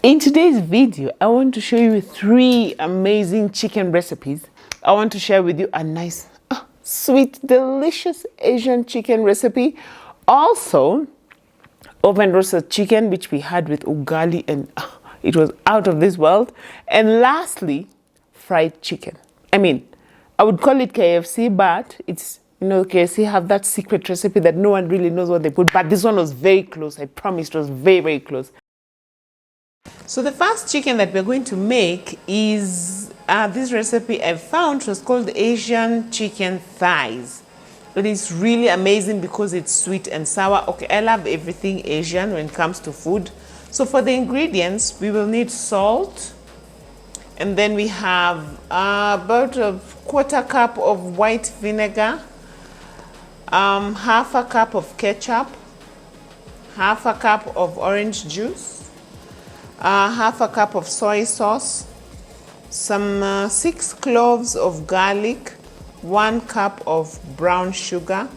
In today's video, I want to show you 3 amazing chicken recipes. I want to share with you a nice, sweet, delicious Asian chicken recipe. Also, oven roasted chicken, which we had with ugali, and it was out of this world. And lastly, fried chicken. I mean, I would call it KFC, but it's, KFC have that secret recipe that no one really knows what they put. But this one was very close. I promise it was very, very close. So the first chicken that we're going to make is this recipe I found was called Asian chicken thighs. It is really amazing because it's sweet and sour. Okay, I love everything Asian when it comes to food. So for the ingredients, we will need salt, and then we have about a quarter cup of white vinegar, half a cup of ketchup, half a cup of orange juice, half a cup of soy sauce, some 6 cloves of garlic, 1 cup of brown sugar,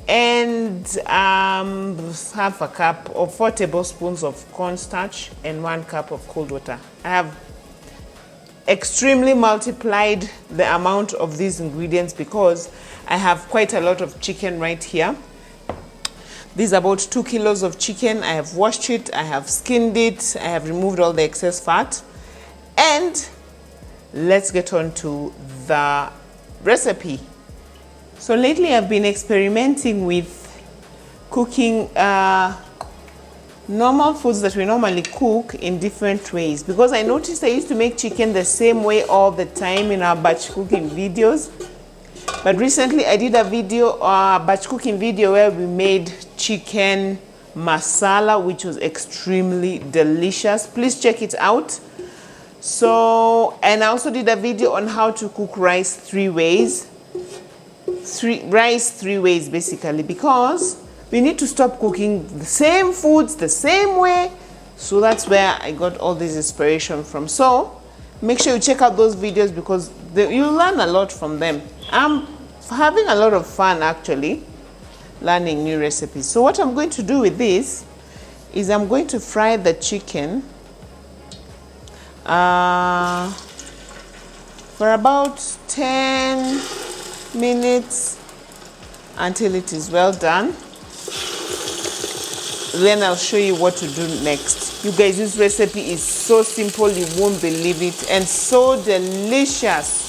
and half a cup of 4 tablespoons of cornstarch and 1 cup of cold water. I have extremely multiplied the amount of these ingredients because I have quite a lot of chicken right here. This is about 2 kilos of chicken. I have washed it, I have skinned it, I have removed all the excess fat. And let's get on to the recipe. So lately I've been experimenting with cooking normal foods that we normally cook in different ways, because I noticed I used to make chicken the same way all the time in our batch cooking videos. But recently I did a video, batch cooking video, where we made chicken masala, which was extremely delicious. Please check it out. So, and I also did a video on how to cook rice 3 ways. Rice 3 ways basically, because we need to stop cooking the same foods the same way. So that's where I got all this inspiration from. So make sure you check out those videos because you'll learn a lot from them. I'm having a lot of fun actually learning new recipes. So what I'm going to do with this is I'm going to fry the chicken for about 10 minutes until it is well done. Then I'll show you what to do next. You guys, this recipe is so simple, you won't believe it, and so delicious.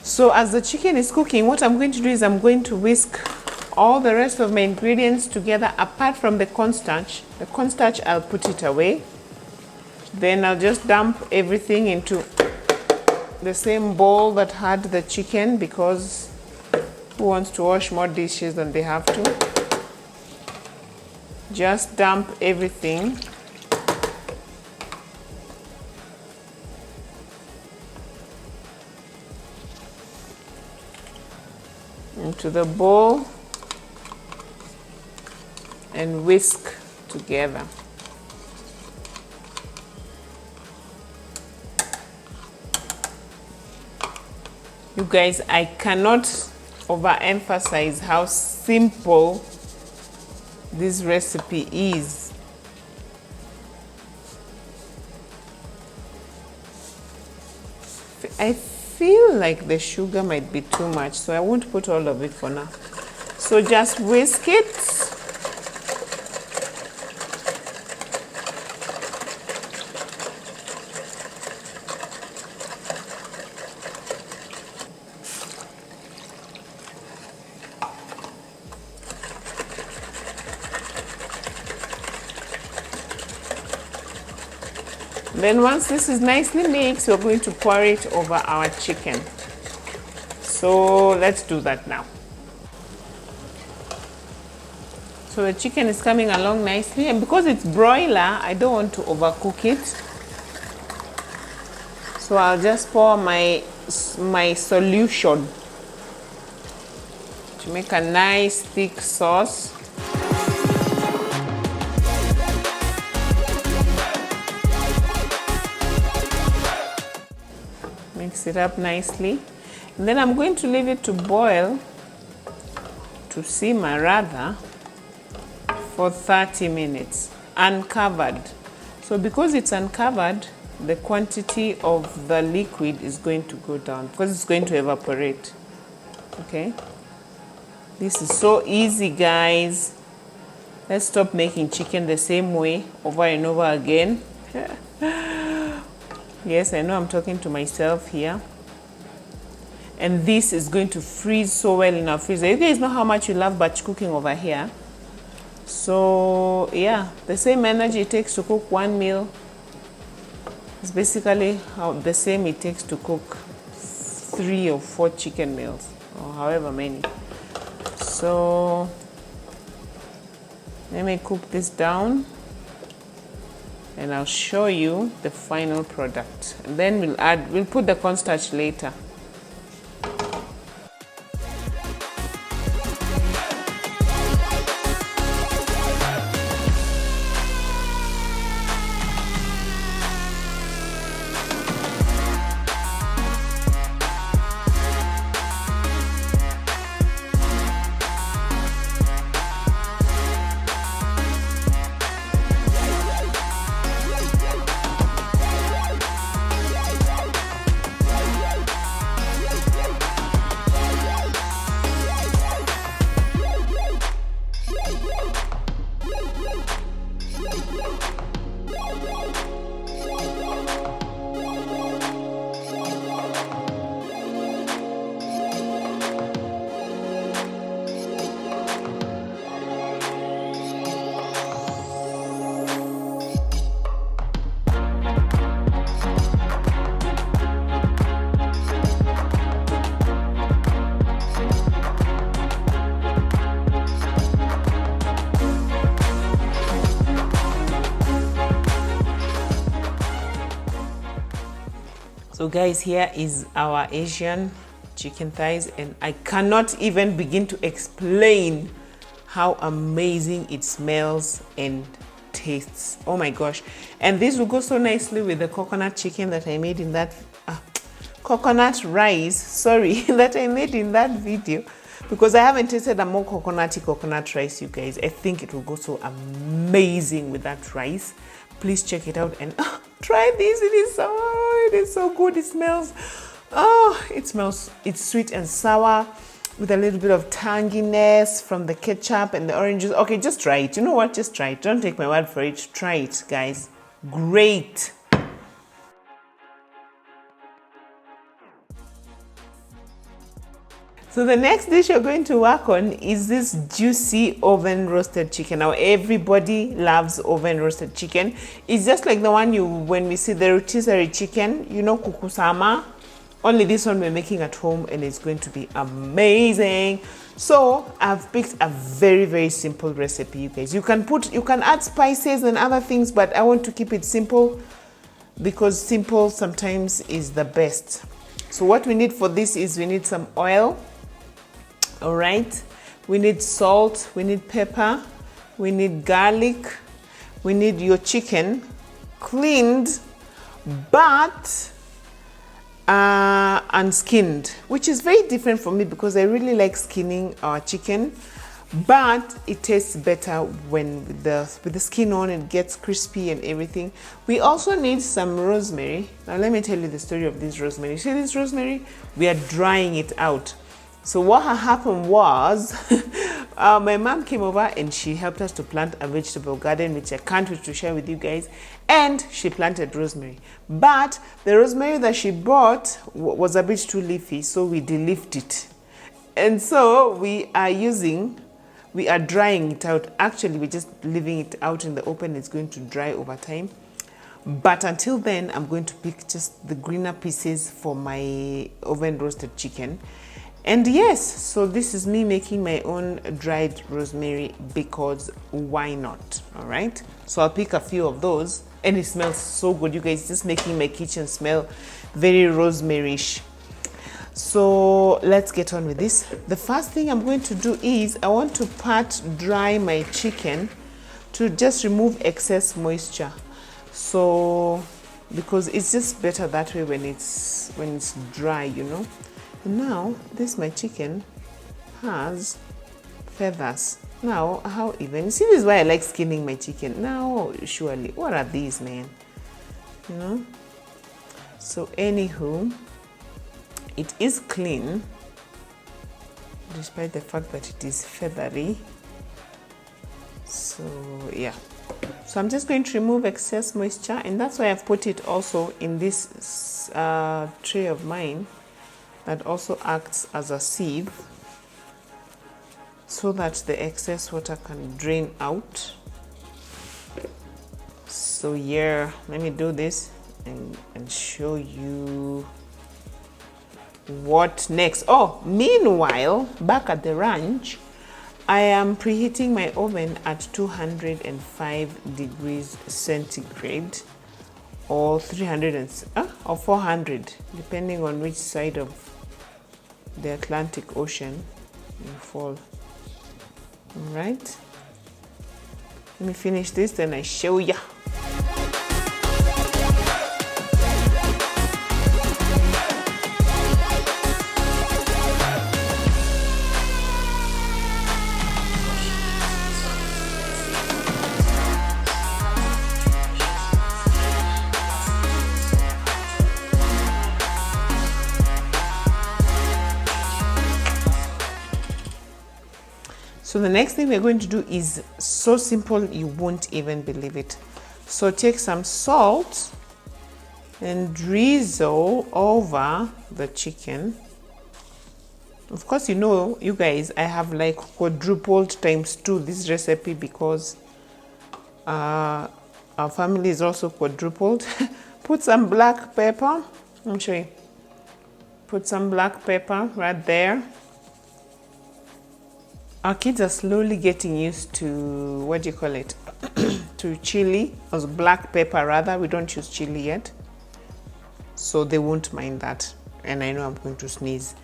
So as the chicken is cooking, what I'm going to do is I'm going to whisk all the rest of my ingredients together apart from the cornstarch. The cornstarch, I'll put it away. Then I'll just dump everything into the same bowl that had the chicken, because who wants to wash more dishes than they have to? Just dump everything. Into the bowl and whisk together. You guys, I cannot overemphasize how simple this recipe is. I feel like the sugar might be too much, so I won't put all of it for now. So just whisk it. Then once this is nicely mixed, we're going to pour it over our chicken. So let's do that now. So the chicken is coming along nicely, and because it's broiler, I don't want to overcook it. So I'll just pour my solution to make a nice thick sauce. Mix it up nicely. And then I'm going to leave it to boil, to simmer rather, for 30 minutes, uncovered. So because it's uncovered, the quantity of the liquid is going to go down because it's going to evaporate. Okay? This is so easy, guys. Let's stop making chicken the same way over and over again. Yes, I know I'm talking to myself here. And this is going to freeze so well in our freezer. You guys know how much you love batch cooking over here. So yeah, the same energy it takes to cook one meal is basically the same it takes to cook 3 or 4 chicken meals, or however many. So let me cook this down and I'll show you the final product. And then we'll put the cornstarch later. So guys, here is our Asian chicken thighs, and I cannot even begin to explain how amazing it smells and tastes. Oh my gosh. And this will go so nicely with the coconut chicken that I made in that coconut rice, sorry, that I made in that video, because I haven't tasted a more coconut rice, you guys. I think it will go so amazing with that rice. Please check it out and try this. It is so good. It smells, it's sweet and sour with a little bit of tanginess from the ketchup and the oranges. Okay, just try it. You know what? Just try it. Don't take my word for it. Try it, guys. Great. So the next dish you're going to work on is this juicy oven roasted chicken. Now everybody loves oven roasted chicken. It's just like the one when we see the rotisserie chicken, you know, kukusama. Only this one we're making at home and it's going to be amazing. So I've picked a very, very simple recipe, you guys. You can add spices and other things, but I want to keep it simple because simple sometimes is the best. So what we need for this is we need some oil. All right, we need salt, we need pepper, we need garlic, we need your chicken cleaned but unskinned, which is very different for me because I really like skinning our chicken, but it tastes better when with the skin on. It gets crispy and everything. We also need some rosemary. Now let me tell you the story of this rosemary. See this rosemary? We are drying it out. So what happened was my mom came over and she helped us to plant a vegetable garden, which I can't wait to share with you guys. And she planted rosemary. But the rosemary that she bought was a bit too leafy, so we de-leafed it. And so we are drying it out. Actually, we're just leaving it out in the open. It's going to dry over time. But until then, I'm going to pick just the greener pieces for my oven roasted chicken. And yes, so this is me making my own dried rosemary because why not? All right. So I'll pick a few of those and it smells so good, you guys. Just making my kitchen smell very rosemary-ish. So let's get on with this. The first thing I'm going to do is I want to pat dry my chicken to just remove excess moisture. So because it's just better that way when it's dry, you know. And now this my chicken has feathers. Now how even, you see, this is why I like skinning my chicken. Now surely, what are these, man? You know. So anywho, it is clean despite the fact that it is feathery. So yeah, so I'm just going to remove excess moisture, and that's why I've put it also in this tray of mine that also acts as a sieve, so that the excess water can drain out. So yeah, let me do this and show you what next. Oh, meanwhile, back at the ranch, I am preheating my oven at 205 degrees centigrade, or 300 or 400, depending on which side of the Atlantic Ocean you fall. All right, let me finish this, then I show ya. So the next thing we're going to do is so simple you won't even believe it. So take some salt and drizzle over the chicken. Of course, you know, you guys, I have like quadrupled ×2 this recipe because our family is also quadrupled. Put some black pepper. Let me show you. Put some black pepper right there. Our kids are slowly getting used to, what do you call it, to chili, or black pepper rather. We don't use chili yet, so they won't mind that. And I know I'm going to sneeze.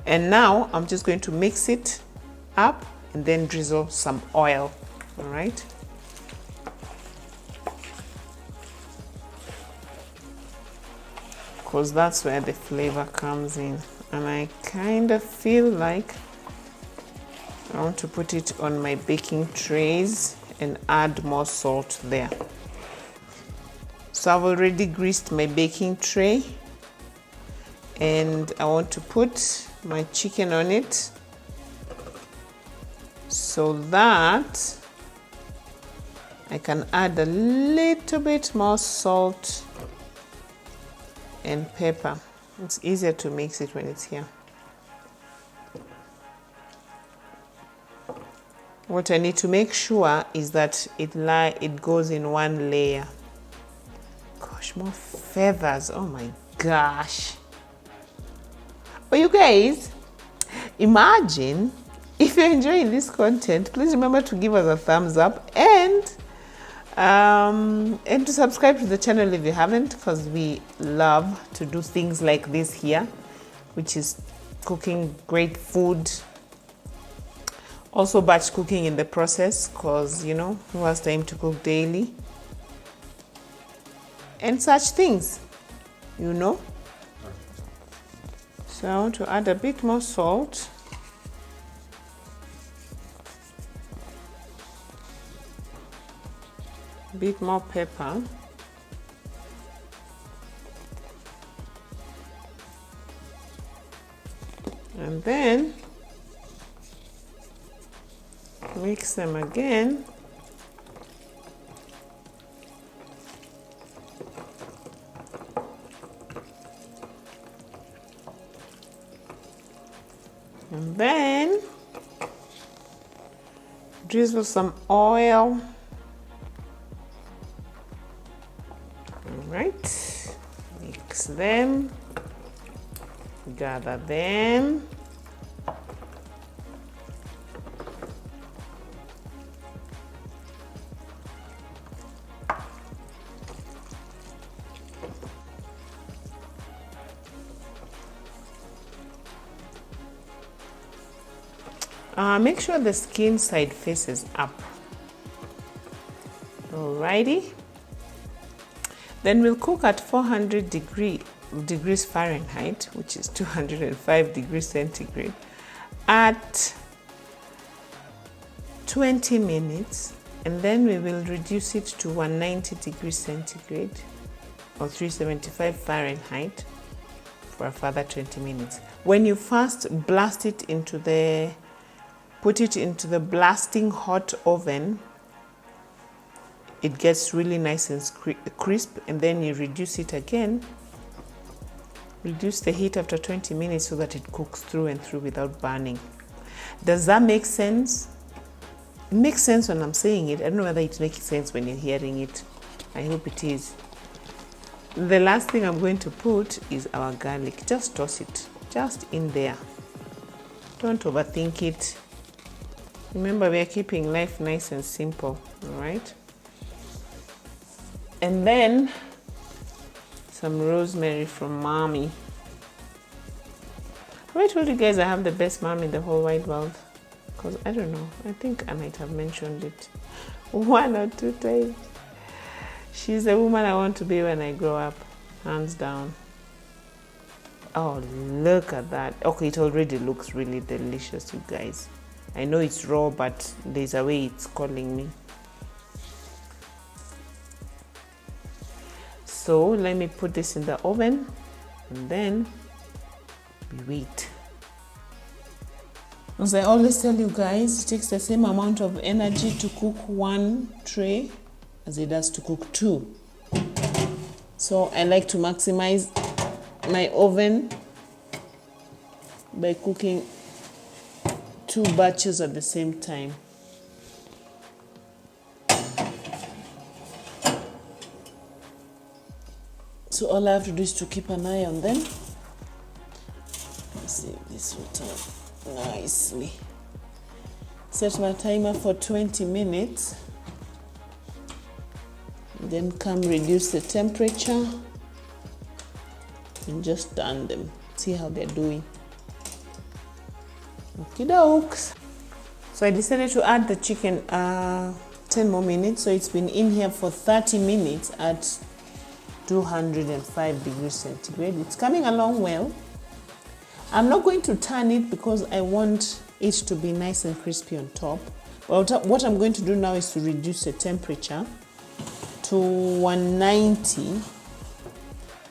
And now I'm just going to mix it up and then drizzle some oil. All right. Because that's where the flavor comes in. And I kind of feel like I want to put it on my baking trays and add more salt there. So I've already greased my baking tray, and I want to put my chicken on it so that I can add a little bit more salt and pepper. It's easier to mix it when it's here. What I need to make sure is that it goes in one layer. Gosh, more feathers. Oh my gosh. Oh, you guys, imagine if you're enjoying this content, please remember to give us a thumbs up and to subscribe to the channel if you haven't, because we love to do things like this here, which is cooking great food. Also batch cooking in the process, because, you know, who has time to cook daily? And such things, you know. So I want to add a bit more salt. A bit more pepper. And then mix them again. And then drizzle some oil. All right, mix them, gather them. Make sure the skin side faces up. Alrighty. Then we'll cook at 400 degrees Fahrenheit, which is 205 degrees centigrade, at 20 minutes, and then we will reduce it to 190 degrees centigrade or 375 Fahrenheit for a further 20 minutes. When you first blast it into put it into the blasting hot oven, it gets really nice and crisp, and then you reduce it again. Reduce the heat after 20 minutes so that it cooks through and through without burning. Does that make sense? It makes sense when I'm saying it. I don't know whether it makes sense when you're hearing it. I hope it is. The last thing I'm going to put is our garlic. Just toss it, just in there. Don't overthink it. Remember, we are keeping life nice and simple, all right? And then some rosemary from mommy. Have I told you guys I have the best mom in the whole wide world? Because I don't know, I think I might have mentioned it 1 or 2 times. She's the woman I want to be when I grow up, hands down. Oh, look at that. Okay, it already looks really delicious, you guys. I know it's raw, but there's a way it's calling me. So let me put this in the oven, and then we wait. As I always tell you guys, it takes the same amount of energy to cook 1 tray as it does to cook 2. So I like to maximize my oven by cooking 2 batches at the same time. So all I have to do is to keep an eye on them. Let's see if this will turn nicely. Set my timer for 20 minutes. Then come reduce the temperature and just turn them. See how they're doing. Okie dokes. So I decided to add the chicken 10 more minutes. So it's been in here for 30 minutes at 205 degrees centigrade. It's coming along well. I'm not going to turn it because I want it to be nice and crispy on top. But what I'm going to do now is to reduce the temperature to 190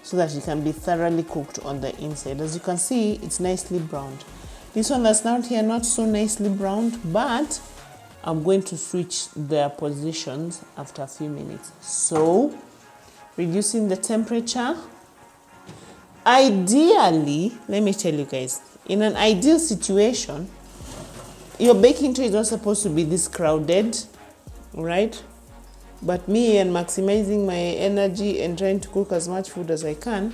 so that it can be thoroughly cooked on the inside. As you can see, it's nicely browned. This one that's not here, not so nicely browned, but I'm going to switch their positions after a few minutes. So reducing the temperature. Ideally, let me tell you guys, in an ideal situation, your baking tray is not supposed to be this crowded, right? But me and maximizing my energy and trying to cook as much food as I can,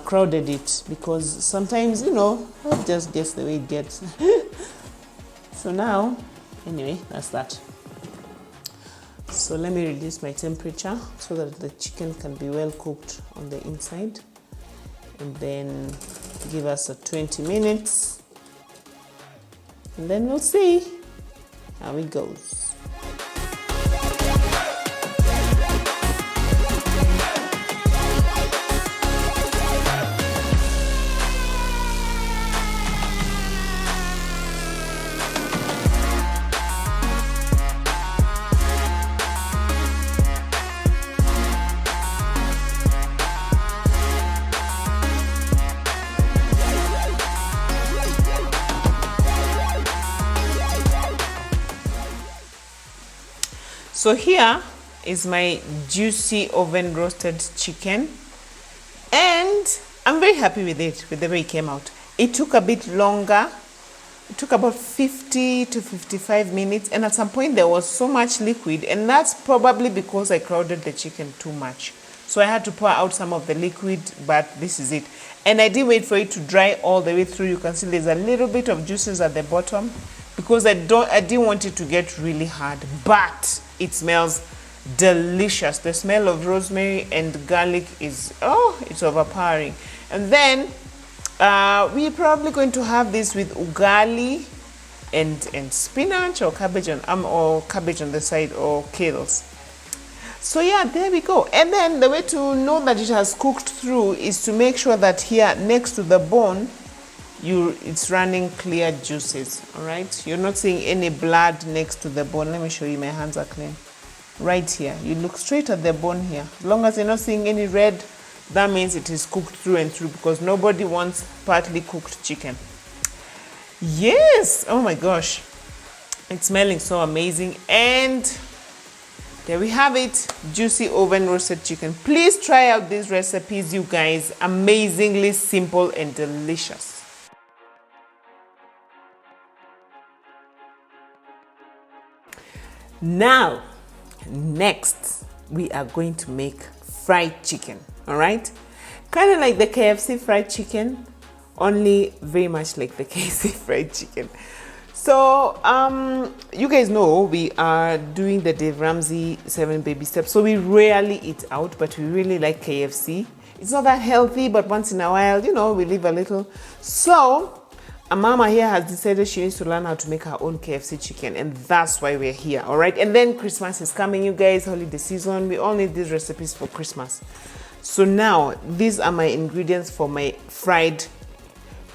crowded it, because sometimes, you know, it just gets the way it gets. So now, anyway, that's that. So let me reduce my temperature so that the chicken can be well cooked on the inside, and then give us a 20 minutes, and then we'll see how it goes. So here is my juicy oven roasted chicken, and I'm very happy with it, with the way it came out. It took a bit longer. It took about 50 to 55 minutes, and at some point there was so much liquid, and that's probably because I crowded the chicken too much. So I had to pour out some of the liquid, but this is it. And I did wait for it to dry all the way through. You can see there's a little bit of juices at the bottom because I didn't want it to get really hard, but it smells delicious. The smell of rosemary and garlic is, oh, it's overpowering. And then we're probably going to have this with ugali and spinach or cabbage or cabbage on the side, or kales. So yeah, there we go. And then the way to know that it has cooked through is to make sure that here next to the bone, it's running clear juices. All right, you're not seeing any blood next to the bone. Let me show you, my hands are clean. Right here, you look straight at the bone here. As long as you're not seeing any red, that means it is cooked through and through, because nobody wants partly cooked chicken. Yes, oh my gosh, it's smelling so amazing. And there we have it, juicy oven roasted chicken. Please try out these recipes, you guys. Amazingly simple and delicious. Now, next, we are going to make fried chicken, all right? Kind of like the KFC fried chicken, only very much like the KFC fried chicken. So, you guys know we are doing the Dave Ramsey 7 baby steps. So we rarely eat out, but we really like KFC. It's not that healthy, but once in a while, you know, we live a little. So, a mama here has decided she needs to learn how to make her own KFC chicken, and that's why we're here, all right? And then Christmas is coming, you guys, holiday season. We all need these recipes for Christmas. So now, these are my ingredients for my fried,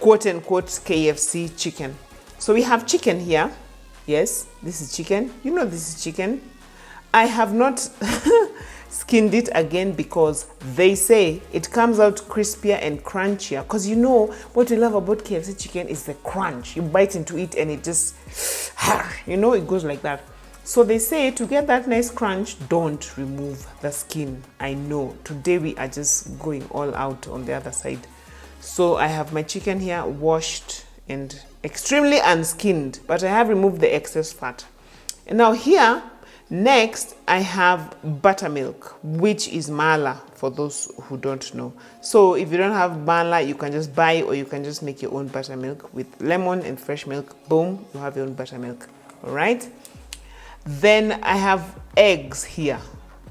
quote-unquote, KFC chicken. So we have chicken here. Yes, this is chicken. You know this is chicken. I have not skinned it again because they say it comes out crispier and crunchier. Because you know, what we love about KFC chicken is the crunch. You bite into it and it just, you know, it goes like that. So they say to get that nice crunch, don't remove the skin. I know, today we are just going all out on the other side. So I have my chicken here washed and extremely unskinned, but I have removed the excess fat. And now here, next, I have buttermilk, which is mala for those who don't know. So if you don't have mala, you can just buy, or you can just make your own buttermilk with lemon and fresh milk. Boom, you have your own buttermilk. All right. Then I have eggs here.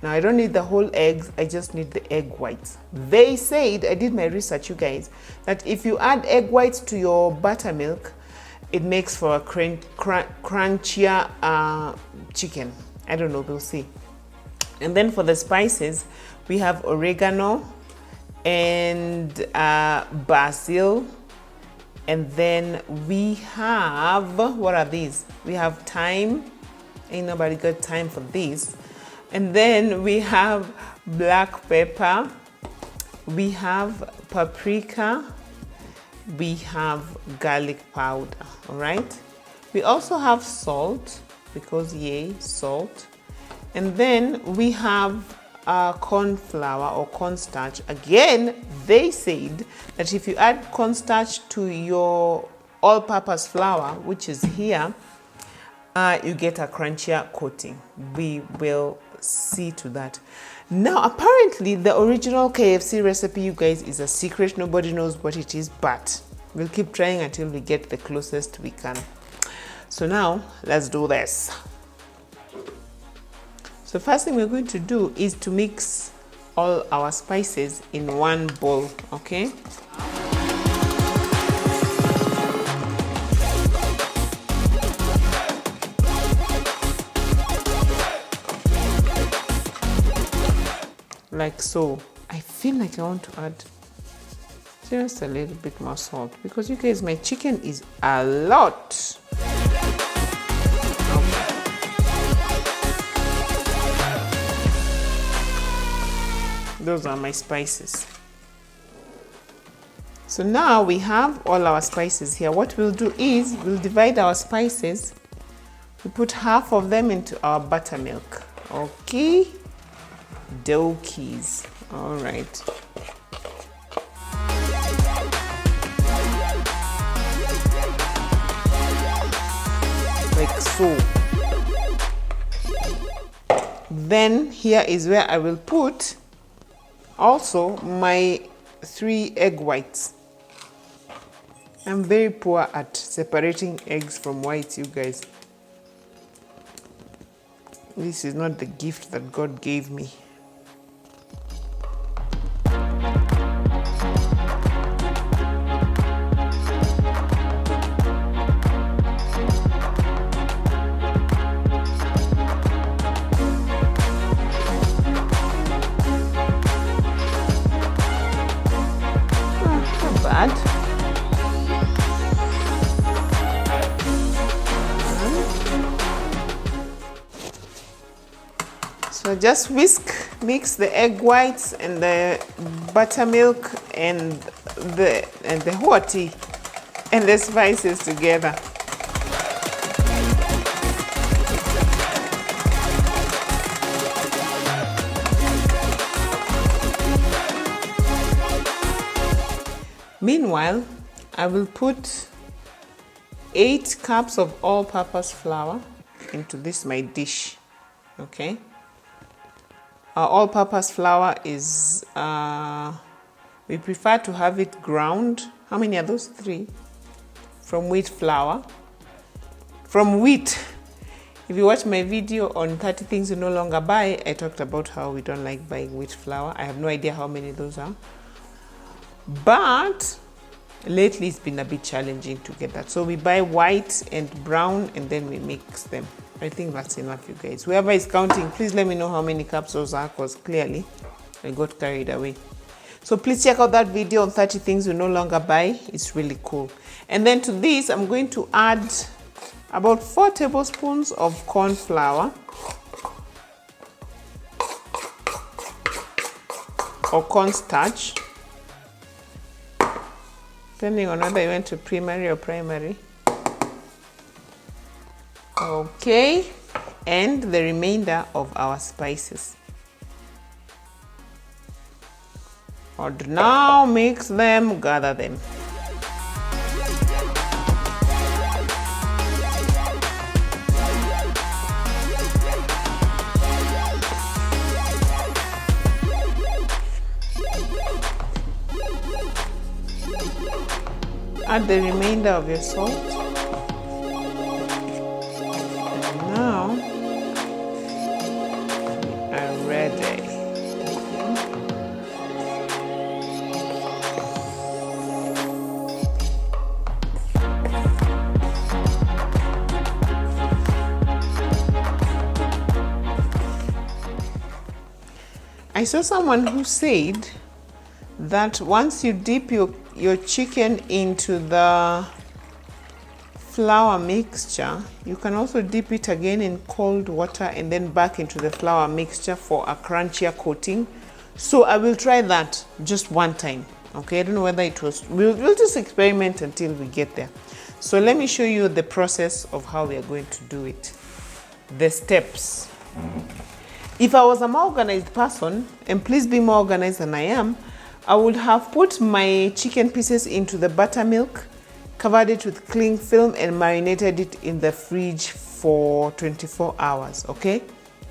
Now I don't need the whole eggs, I just need the egg whites. They said, I did my research, you guys, that if you add egg whites to your buttermilk, it makes for a crunchier chicken. I don't know, we'll see. And then for the spices, we have oregano and basil. And then we have, what are these? We have thyme. Ain't nobody got time for this. And then we have black pepper, we have paprika, we have garlic powder, all right? We also have salt, because yay, salt. And then we have corn flour or cornstarch. Again, they said that if you add cornstarch to your all-purpose flour, which is here, you get a crunchier coating. We will see to that. Now, apparently, the original KFC recipe, you guys, is a secret. Nobody knows what it is, but we'll keep trying until we get the closest we can. So now, let's do this. So first thing we're going to do is to mix all our spices in one bowl, okay? Like so. I feel like I want to add just a little bit more salt, because you guys, my chicken is a lot. Those are my spices. So now we have all our spices here. What we'll do is we'll divide our spices. We put half of them into our buttermilk. Okay. Dokies. All right. Like so. Then here is where I will put also my 3 egg whites. I'm very poor at separating eggs from whites, you guys. This is not the gift that God gave me. bad. So just whisk, mix the egg whites and the buttermilk and the hot tea and the spices together. Meanwhile, I will put 8 cups of all-purpose flour into this my dish. Okay. All-purpose flour is, we prefer to have it ground. How many are those? 3. From wheat flour. From wheat. If you watch my video on 30 things you no longer buy, I talked about how we don't like buying wheat flour. I have no idea how many those are. But lately it's been a bit challenging to get that. So we buy white and brown and then we mix them. I think that's enough, you guys. Whoever is counting, please let me know how many cups those are, because clearly I got carried away. So please check out that video on 30 things you no longer buy. It's really cool. And then to this, I'm going to add about 4 tablespoons of corn flour or cornstarch, depending on whether you went to primary or primary. Okay, and the remainder of our spices. And now mix them, gather them. Add the remainder of your salt. And now we are ready. I saw someone who said that once you dip your chicken into the flour mixture, you can also dip it again in cold water and then back into the flour mixture for a crunchier coating. So I will try that just one time. Okay, I don't know whether it was, we'll just experiment until we get there. So let me show you the process of how we are going to do it. The steps. If I was a more organized person, and please be more organized than I am, I would have put my chicken pieces into the buttermilk, covered it with cling film and marinated it in the fridge for 24 hours, okay?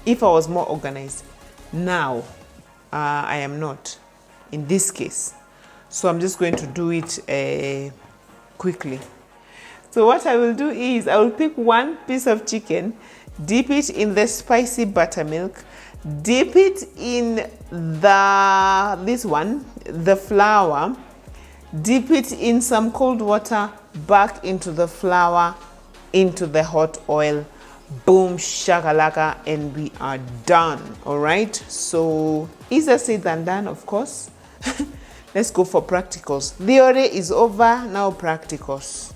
If I was more organized. Now, I am not in this case. So I'm just going to do it quickly. So what I will do is I will pick one piece of chicken, dip it in the spicy buttermilk, dip it in the flour, dip it in some cold water, back into the flour, into the hot oil, boom, shakalaka, and we are done. All right, so easier said than done, of course. Let's go for practicals. Theory is over, now practicals.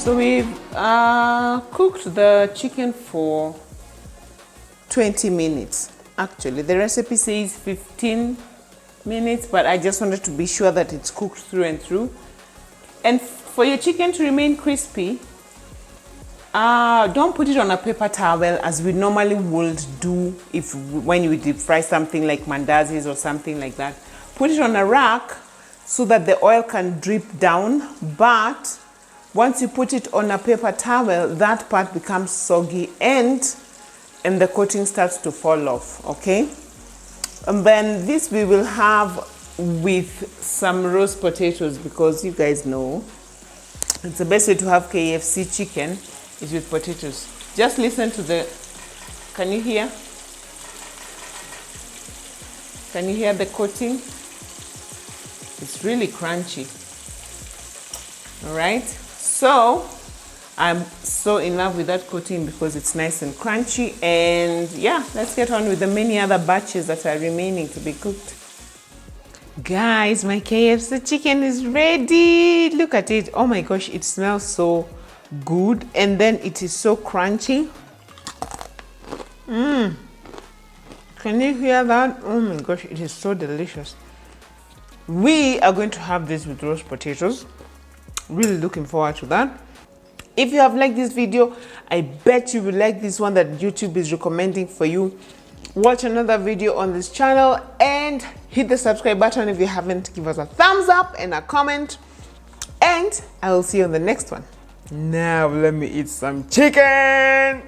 So we've cooked the chicken for 20 minutes. Actually, the recipe says 15 minutes, but I just wanted to be sure that it's cooked through and through. And for your chicken to remain crispy, don't put it on a paper towel as we normally would do when you deep fry something like mandazis or something like that. Put it on a rack so that the oil can drip down, but once you put it on a paper towel, that part becomes soggy and the coating starts to fall off, okay? And then this we will have with some roast potatoes, because you guys know it's the best way to have KFC chicken is with potatoes. Just listen to the, can you hear? Can you hear the coating? It's really crunchy. All right, so I'm so in love with that coating because it's nice and crunchy. And yeah, let's get on with the many other batches that are remaining to be cooked. Guys, my KFC chicken is ready. Look at it. Oh my gosh, it smells so good, and then it is so crunchy. Can you hear that? Oh my gosh, it is so delicious. We are going to have this with roast potatoes. Really looking forward to that. If you have liked this video, I bet you will like this one that YouTube is recommending for you. Watch another video on this channel and hit the subscribe button if you haven't. Give us a thumbs up and a comment, and I will see you on the next one. Now let me eat some chicken.